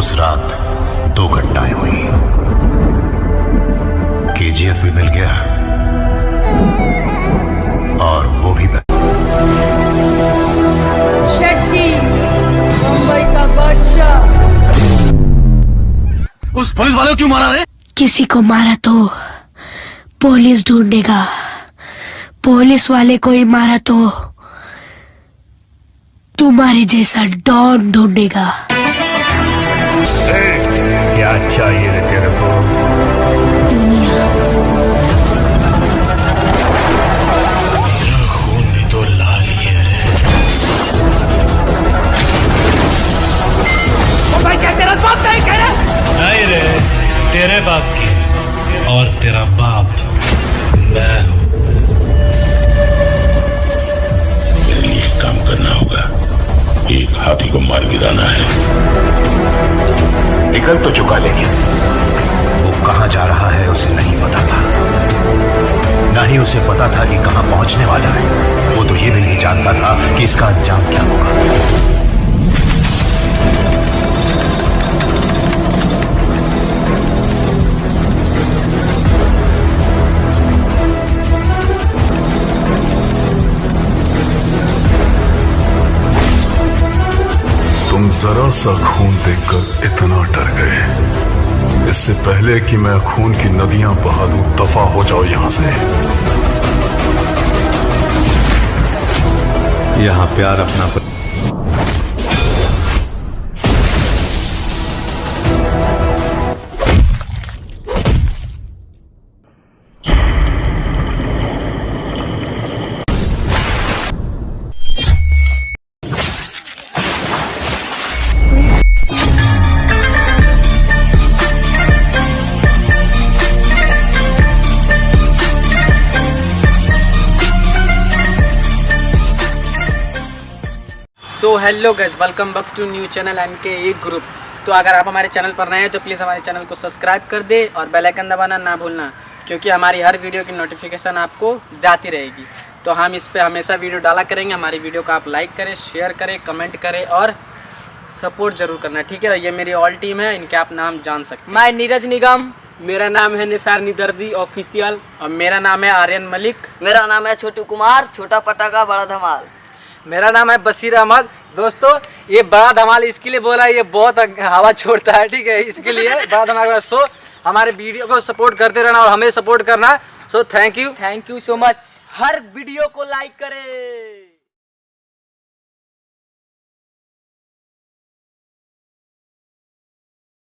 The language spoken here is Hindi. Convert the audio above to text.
उस रात 2 घटनाएं हुई। केजीएफ भी मिल गया और वो भी शेट्टी, मुंबई का बादशाह। उस पुलिस वाले को क्यों मारा रे? किसी को मारा तो पुलिस ढूंढेगा, पुलिस वाले को ही मारा तो तुम्हारे जैसा डॉन ढूंढेगा। क्या चाहिए रे तेरे को? दुनिया। मेरा खून भी तो लाल ही है। ओ भाई, क्या तेरा बाप नहीं कह रहा? नहीं रे, तेरे बाप की, और तेरा बाप मैं हूं। मेरे लिए एक काम करना होगा, एक हाथी को मार गिराना है। निकल तो चुका, लेकिन वो कहां जा रहा है उसे नहीं पता था। ना ही उसे पता था कि कहां पहुंचने वाला है। वो तो ये भी नहीं जानता था कि इसका अंजाम क्या होगा। तुम जरा सा खून देखकर इतना डर गए। इससे पहले कि मैं खून की नदियां बहा दूं, दफा हो जाओ यहां से। यहां प्यार अपना so hello guys, welcome back to new channel MK group. तो अगर आप हमारे चैनल पर नए हैं तो प्लीज़ हमारे चैनल को सब्सक्राइब कर दे और बेल आइकन दबाना ना भूलना, क्योंकि हमारी हर वीडियो की नोटिफिकेशन आपको जाती रहेगी। तो हम इस पे हमेशा वीडियो डाला करेंगे। हमारी वीडियो को आप लाइक करें, शेयर करें, कमेंट करें और सपोर्ट जरूर करना, ठीक है। ये मेरी ऑल टीम है, इनके आप नाम जान सकते हैं। मैं नीरज निगम, मेरा नाम है निसार निदर्दी ऑफिशियल, और मेरा नाम है आर्यन मलिक। मेरा नाम है छोटू कुमार, छोटा पटाखा बड़ा धमाल। मेरा नाम है बशीर अहमद। दोस्तों, ये बड़ा धमाल इसके लिए बोला, ये बहुत हवा छोड़ता है, ठीक है, इसके लिए बड़ा धमाल। सो हमारे वीडियो को सपोर्ट करते रहना और हमें सपोर्ट करना। So thank you thank you so much. Her video को लाइक करें।